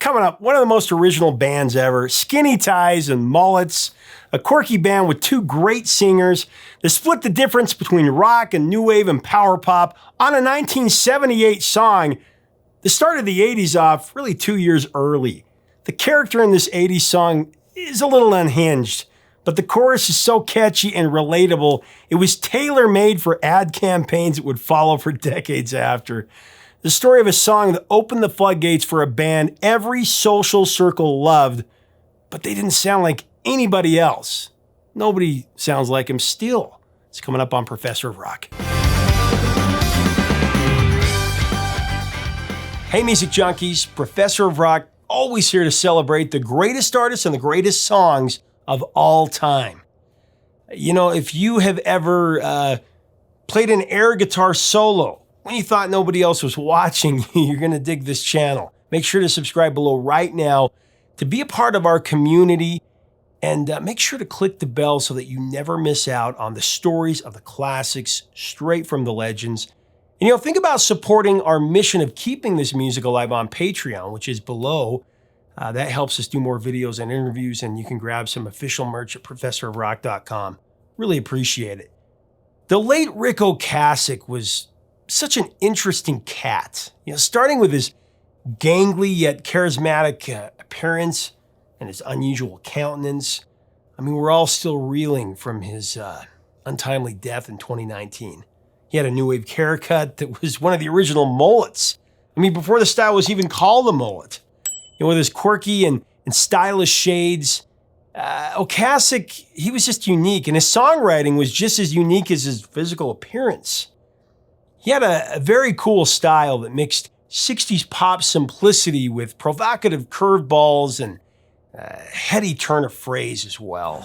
Coming up, one of the most original bands ever, skinny ties and mullets, a quirky band with two great singers that split the difference between rock and new wave and power pop on a 1978 song that started the 80s off really 2 years early. The character in this 80s song is a little unhinged, but the chorus is so catchy and relatable, it was tailor-made for ad campaigns that would follow for decades after. The story of a song that opened the floodgates for a band every social circle loved, but they didn't sound like anybody else. Nobody sounds like him still. It's coming up on Professor of Rock. Hey, music junkies, Professor of Rock, always here to celebrate the greatest artists and the greatest songs of all time. You know, if you have ever played an air guitar solo when you thought nobody else was watching, you're going to dig this channel. Make sure to subscribe below right now to be a part of our community, and make sure to click the bell so that you never miss out on the stories of the classics straight from the legends. And think about supporting our mission of keeping this music alive on Patreon, which is below. That helps us do more videos and interviews, and you can grab some official merch at professorofrock.com. Really appreciate it. The late Rick Ocasek was such an interesting cat. Starting with his gangly yet charismatic appearance and his unusual countenance. I mean, we're all still reeling from his untimely death in 2019. He had a new wave haircut that was one of the original mullets. I mean, before the style was even called a mullet. With his quirky and stylish shades, Ocasek, he was just unique, and his songwriting was just as unique as his physical appearance. He had a very cool style that mixed 60s pop simplicity with provocative curveballs and heady turn of phrase as well.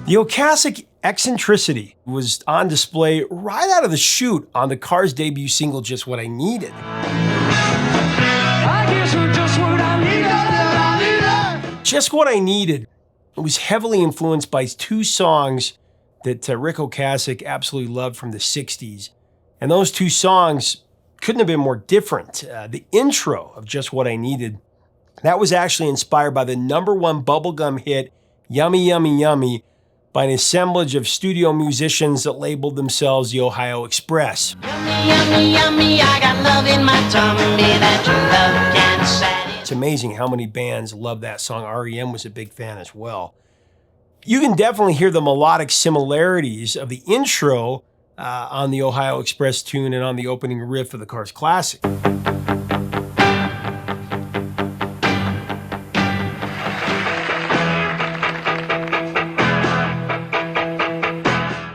The Ocasek eccentricity was on display right out of the chute on the Cars' debut single, Just What I Needed. I guess you're just what I needed. Just What I Needed. It was heavily influenced by two songs that Rick Ocasek absolutely loved from the 60s. And those two songs couldn't have been more different. The intro of Just What I Needed, that was actually inspired by the #1 bubblegum hit, Yummy, Yummy, Yummy, by an assemblage of studio musicians that labeled themselves the Ohio Express. Yummy, yummy, yummy, I got love in my tummy that your love can't satisfy. It's amazing how many bands love that song. REM was a big fan as well. You can definitely hear the melodic similarities of the intro on the Ohio Express tune and on the opening riff of the Cars classic.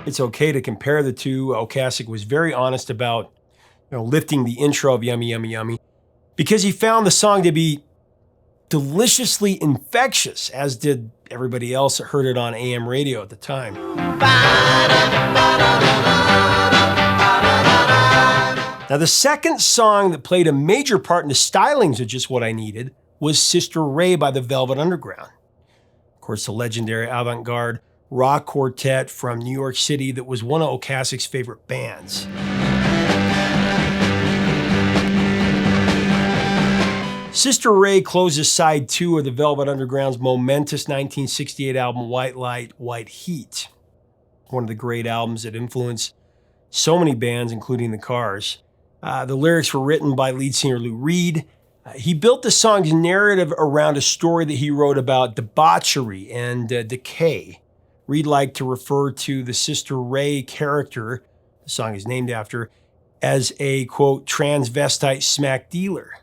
It's okay to compare the two. Ocasek was very honest about lifting the intro of Yummy, Yummy, Yummy because he found the song to be deliciously infectious, as did everybody else that heard it on AM radio at the time. Now, the second song that played a major part in the stylings of Just What I Needed was Sister Ray by the Velvet Underground. Of course, the legendary avant-garde rock quartet from New York City that was one of Ocasek's favorite bands. Sister Ray closes side 2 of the Velvet Underground's momentous 1968 album White Light, White Heat. One of the great albums that influenced so many bands, including the Cars. The lyrics were written by lead singer Lou Reed. He built the song's narrative around a story that he wrote about debauchery and decay. Reed liked to refer to the Sister Ray character, the song is named after, as a, quote, transvestite smack dealer.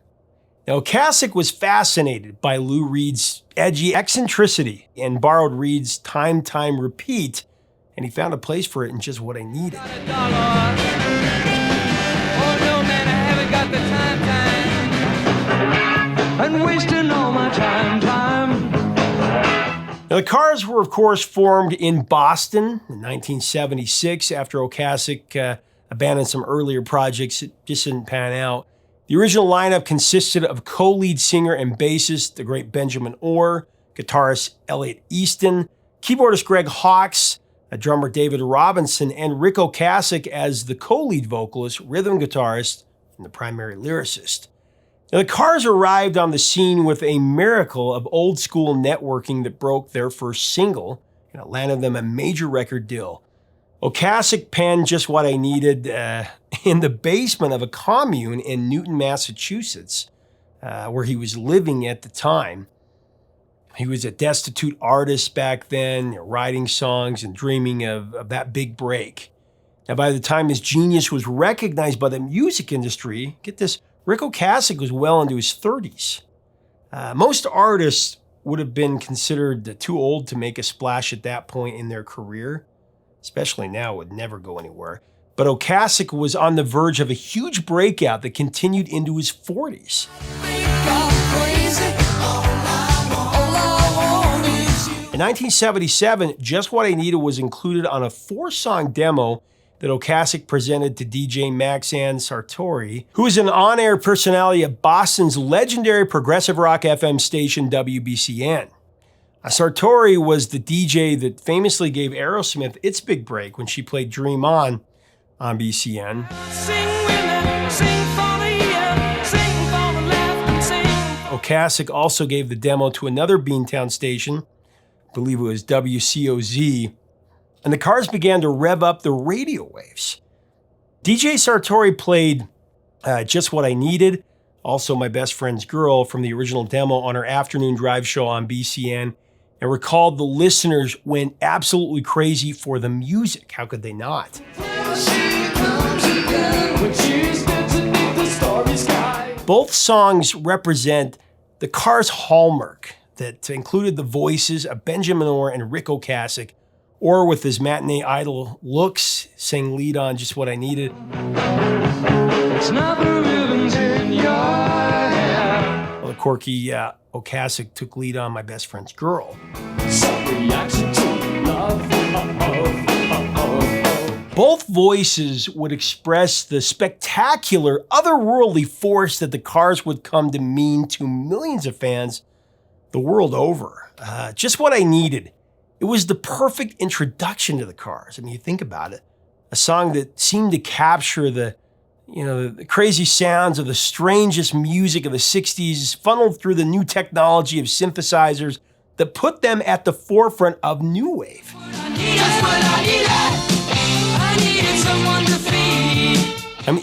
Now, Ocasek was fascinated by Lou Reed's edgy eccentricity and borrowed Reed's Time, Time, Repeat, and he found a place for it in Just What I Needed. Oh, no, man, I haven't got the time. I'm wasting all my time. Now, the Cars were, of course, formed in Boston in 1976 after Ocasek abandoned some earlier projects that just didn't pan out. The original lineup consisted of co-lead singer and bassist, the great Benjamin Orr, guitarist Elliot Easton, keyboardist Greg Hawkes, drummer David Robinson, and Rick Ocasek as the co-lead vocalist, rhythm guitarist, and the primary lyricist. Now, the Cars arrived on the scene with a miracle of old-school networking that broke their first single, and it landed them a major record deal. Ocasek penned Just What I Needed in the basement of a commune in Newton, Massachusetts, where he was living at the time. He was a destitute artist back then, writing songs and dreaming of that big break. Now, by the time his genius was recognized by the music industry, get this, Rick Ocasek was well into his 30s. Most artists would have been considered too old to make a splash at that point in their career, especially now, it would never go anywhere. But Ocasek was on the verge of a huge breakout that continued into his 40s. In 1977, Just What I Needed was included on a 4-song demo that Ocasek presented to DJ Maxanne Sartori, who is an on-air personality at Boston's legendary progressive rock FM station WBCN. Sartori was the DJ that famously gave Aerosmith its big break when she played Dream On BCN. Ocasek also gave the demo to another Beantown station, I believe it was WCOZ, and the Cars began to rev up the radio waves. DJ Sartori played Just What I Needed, also My Best Friend's Girl, from the original demo on her afternoon drive show on BCN, and recalled the listeners went absolutely crazy for the music. How could they not? Both songs represent the Cars' hallmark that included the voices of Benjamin Orr and Rick Ocasek. Orr, with his matinee idol looks, sang lead on Just What I Needed. It's not the ribbons in your hair. Well, the quirky Ocasek took lead on My Best Friend's Girl. Both voices would express the spectacular, otherworldly force that the Cars would come to mean to millions of fans the world over. Just What I Needed. It was the perfect introduction to the Cars. I mean, you think about it. A song that seemed to capture the crazy sounds of the strangest music of the 60s, funneled through the new technology of synthesizers that put them at the forefront of new wave.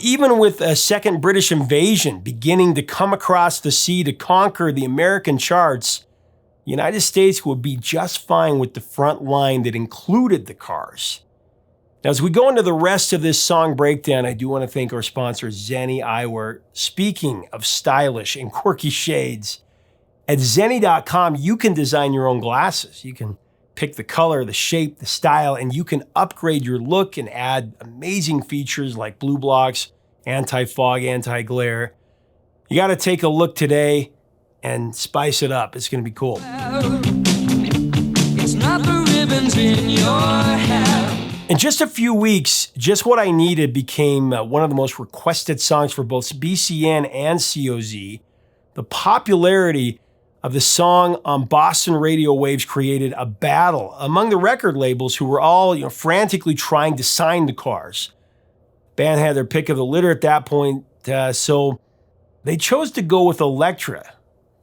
Even with a second British invasion beginning to come across the sea to conquer the American charts, the United States would be just fine with the front line that included the Cars. Now, as we go into the rest of this song breakdown, I do want to thank our sponsor, Zenni Eyewear. Speaking of stylish and quirky shades, at Zenni.com, you can design your own glasses. You can pick the color, the shape, the style, and you can upgrade your look and add amazing features like blue blocks, anti-fog, anti-glare. You got to take a look today and spice it up. It's going to be cool. It's not the ribbons in your hair. In just a few weeks, Just What I Needed became one of the most requested songs for both BCN and COZ. The popularity of the song on Boston radio waves created a battle among the record labels who were all frantically trying to sign the Cars. The band had their pick of the litter at that point, so they chose to go with Elektra.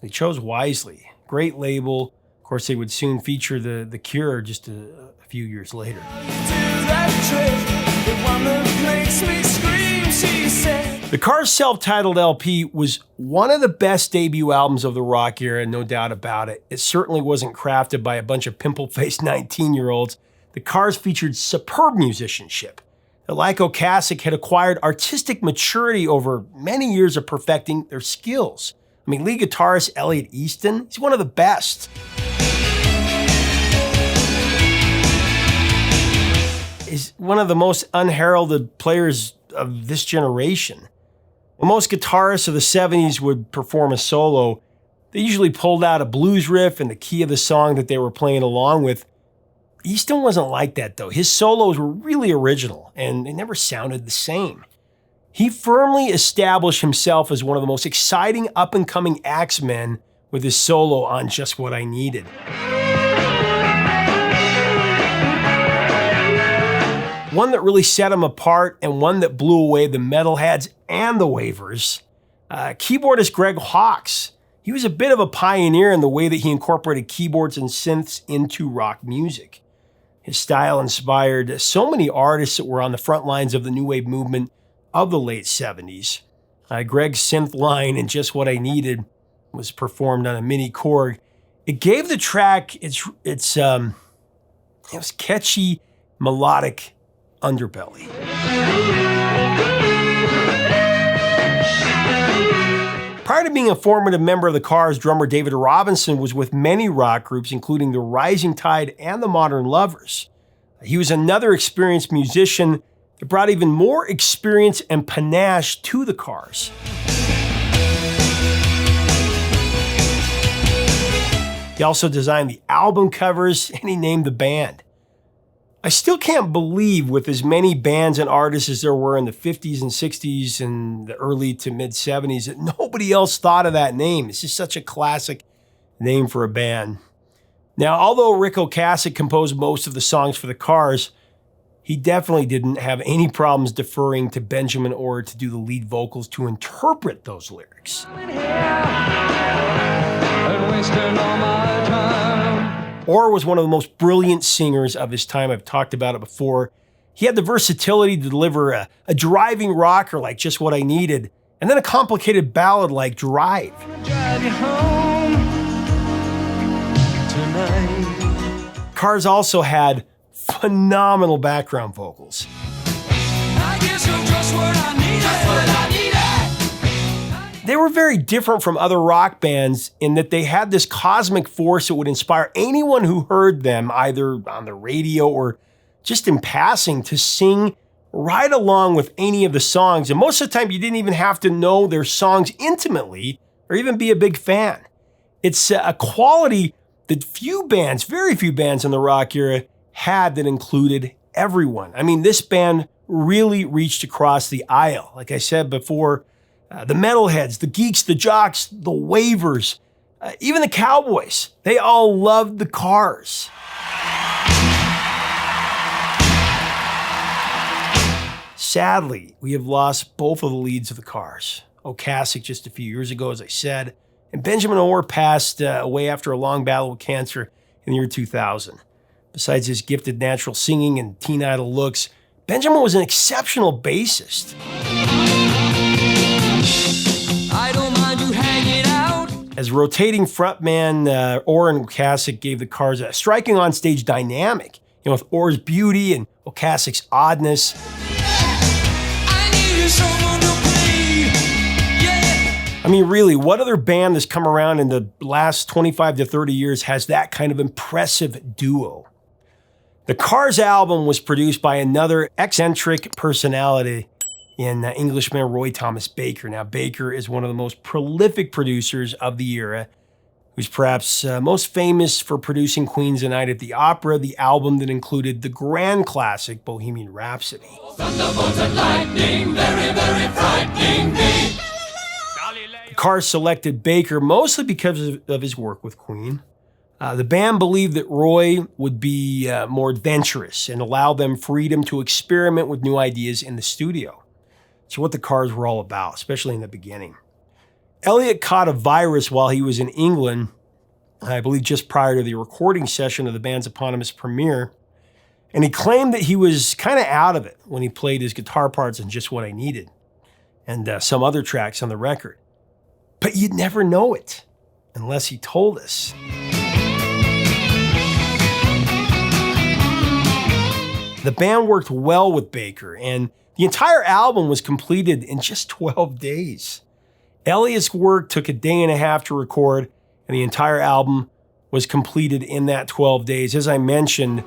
They chose wisely. Great label. Of course, they would soon feature the Cure just a few years later. The Cars' self-titled LP was one of the best debut albums of the rock era, no doubt about it. It certainly wasn't crafted by a bunch of pimple-faced 19-year-olds. The Cars featured superb musicianship. Like Ocasek, had acquired artistic maturity over many years of perfecting their skills. Lead guitarist Elliot Easton, he's one of the best. He's one of the most unheralded players of this generation. When most guitarists of the 70s would perform a solo, they usually pulled out a blues riff and the key of the song that they were playing along with. Easton wasn't like that, though. His solos were really original, and they never sounded the same. He firmly established himself as one of the most exciting up-and-coming axemen with his solo on Just What I Needed. one that really set him apart and one that blew away the metalheads and the wavers. Keyboardist Greg Hawkes. He was a bit of a pioneer in the way that he incorporated keyboards and synths into rock music. His style inspired so many artists that were on the front lines of the new wave movement of the late 70s. Greg's synth line and Just What I Needed was performed on a mini Korg. It gave the track it was catchy, melodic underbelly. Prior to being a formative member of the Cars, drummer David Robinson was with many rock groups, including the Rising Tide and the Modern Lovers. He was another experienced musician that brought even more experience and panache to the Cars. He also designed the album covers, and he named the band. I still can't believe, with as many bands and artists as there were in the 50s and 60s and the early to mid 70s, that nobody else thought of that name. It's just such a classic name for a band. Now, although Rick Ocasek composed most of the songs for the Cars, he definitely didn't have any problems deferring to Benjamin Orr to do the lead vocals to interpret those lyrics. Orr was one of the most brilliant singers of his time. I've talked about it before. He had the versatility to deliver a driving rocker like Just What I Needed, and then a complicated ballad like Drive. Cars also had phenomenal background vocals. They were very different from other rock bands in that they had this cosmic force that would inspire anyone who heard them, either on the radio or just in passing, to sing right along with any of the songs. And most of the time, you didn't even have to know their songs intimately or even be a big fan. It's a quality that very few bands in the rock era had that included everyone. I mean, this band really reached across the aisle. Like I said before, the metalheads, the geeks, the jocks, the wavers, even the cowboys, they all loved the Cars. Sadly, we have lost both of the leads of the Cars. Ocasek just a few years ago, as I said, and Benjamin Orr passed away after a long battle with cancer in the year 2000. Besides his gifted natural singing and teen idol looks, Benjamin was an exceptional bassist. I don't mind you hanging out. As rotating frontman, Orr and Ocasek gave the Cars a striking onstage dynamic, with Orr's beauty and Ocasek's oddness. I mean, really, what other band that's come around in the last 25 to 30 years has that kind of impressive duo? The Cars album was produced by another eccentric personality in Englishman Roy Thomas Baker. Now, Baker is one of the most prolific producers of the era, who's perhaps most famous for producing Queen's A Night at the Opera, the album that included the grand classic Bohemian Rhapsody. Thunderbolts and lightning, very, very frightening me. The Cars selected Baker mostly because of his work with Queen. The band believed that Roy would be more adventurous and allow them freedom to experiment with new ideas in the studio. It's what the Cars were all about, especially in the beginning. Elliot caught a virus while he was in England, I believe just prior to the recording session of the band's eponymous premiere, and he claimed that he was kind of out of it when he played his guitar parts on Just What I Needed and some other tracks on the record. But you'd never know it unless he told us. The band worked well with Baker, and the entire album was completed in just 12 days. Elliot's work took a day and a half to record, and the entire album was completed in that 12 days. As I mentioned,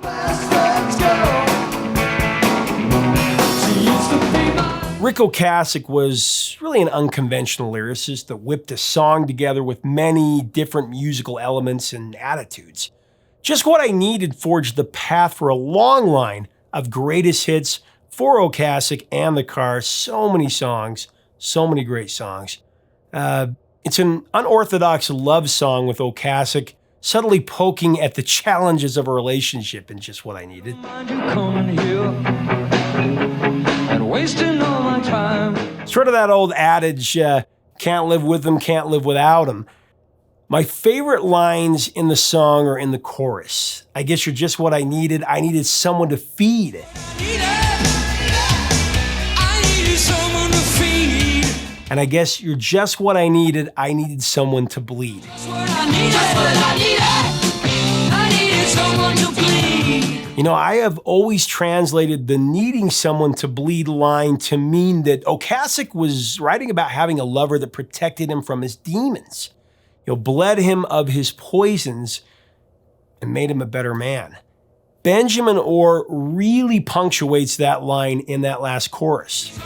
Rick Ocasek was really an unconventional lyricist that whipped a song together with many different musical elements and attitudes. Just What I Needed forged the path for a long line of greatest hits for Ocasek and the Cars. So many songs, so many great songs. It's an unorthodox love song with Ocasek subtly poking at the challenges of a relationship in Just What I Needed. Sort of that old adage, can't live with them, can't live without them. My favorite lines in the song are in the chorus. I guess you're just what I needed. I needed someone to feed. And I guess you're just what I needed. I needed someone to bleed. You know, I have always translated the needing someone to bleed line to mean that Ocasek was writing about having a lover that protected him from his demons, bled him of his poisons and made him a better man. Benjamin Orr really punctuates that line in that last chorus.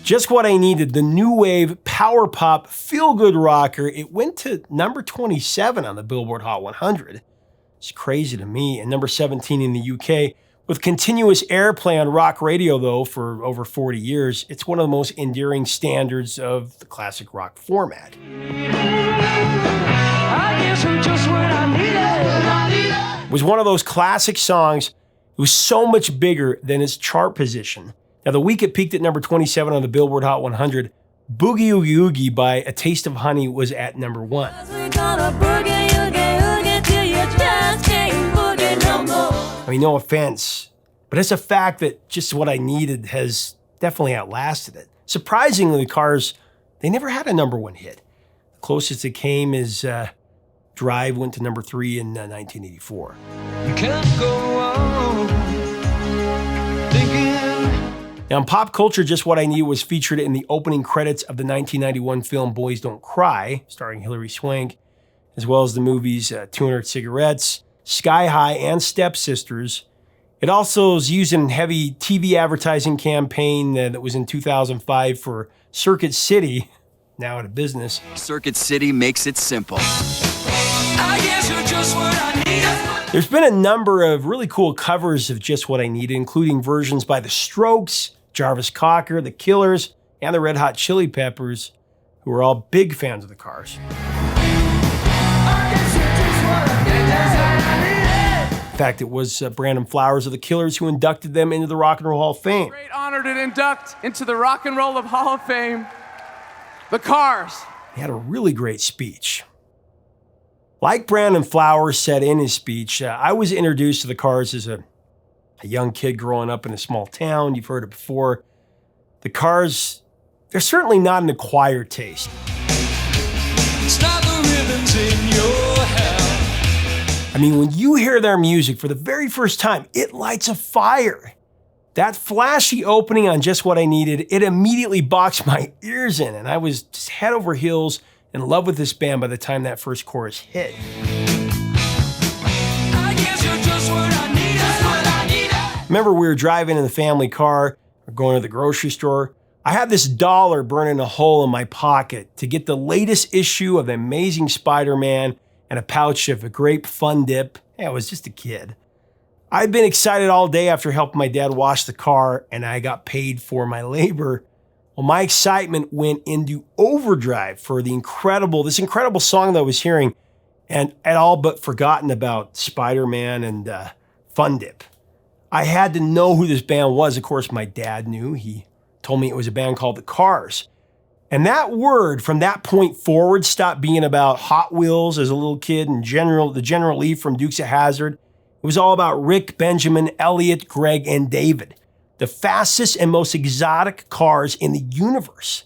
Just What I Needed, the new wave, power pop, feel-good rocker. It went to number 27 on the Billboard Hot 100. It's crazy to me. And number 17 in the UK. With continuous airplay on rock radio, though, for over 40 years, it's one of the most endearing standards of the classic rock format. It was one of those classic songs. It was so much bigger than its chart position. Now, the week it peaked at number 27 on the Billboard Hot 100, Boogie Oogie Oogie by A Taste of Honey was at number 1. I mean, no offense, but it's a fact that Just What I Needed has definitely outlasted it. Surprisingly, the Cars, they never had a number 1 hit. The closest it came is Drive went to number 3 in 1984. You can't go on thinking. Now, in pop culture, Just What I Need was featured in the opening credits of the 1991 film Boys Don't Cry, starring Hilary Swank, as well as the movies 200 Cigarettes, Sky High, and Stepsisters. It also was used in a heavy TV advertising campaign that was in 2005 for Circuit City, now out of business. Circuit City makes it simple. I guess you're just what I need. There's been a number of really cool covers of Just What I Needed, including versions by The Strokes, Jarvis Cocker, The Killers, and the Red Hot Chili Peppers, who were all big fans of the Cars. In fact, it was Brandon Flowers of The Killers who inducted them into the Rock and Roll Hall of Fame. Great honor to induct into the Rock and Roll Hall of Fame, the Cars. He had a really great speech. Like Brandon Flowers said in his speech, I was introduced to the Cars as a young kid growing up in a small town. You've heard it before. The Cars, they're certainly not an acquired taste. It's not the ribbons in your hair. I mean, when you hear their music for the very first time, it lights a fire. That flashy opening on Just What I Needed, it immediately boxed my ears in, and I was just head over heels in love with this band by the time that first chorus hit. Remember, we were driving in the family car, or going to the grocery store. I had this $1 burning a hole in my pocket to get the latest issue of The Amazing Spider-Man and a pouch of a grape Fun Dip. Yeah, I was just a kid. I'd been excited all day after helping my dad wash the car, and I got paid for my labor. Well, my excitement went into overdrive for this incredible song that I was hearing, and I'd all but forgotten about Spider-Man and Fun Dip. I had to know who this band was. Of course, my dad knew. He told me it was a band called the Cars. And that word, from that point forward, stopped being about Hot Wheels as a little kid and the General Lee from Dukes of Hazzard. It was all about Rick, Benjamin, Elliot, Greg, and David, the fastest and most exotic cars in the universe.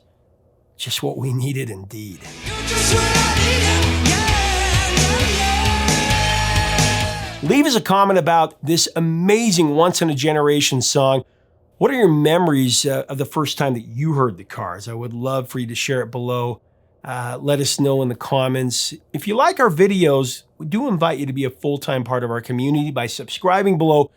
Just what we needed indeed. Leave us a comment about this amazing once-in-a-generation song. What are your memories of the first time that you heard the Cars? I would love for you to share it below. Let us know in the comments. If you like our videos, we do invite you to be a full-time part of our community by subscribing below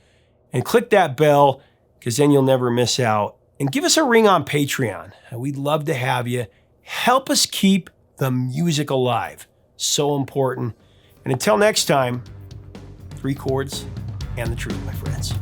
and click that bell, because then you'll never miss out. And give us a ring on Patreon. We'd love to have you. Help us keep the music alive. So important. And until next time, 3 chords and the truth, my friends.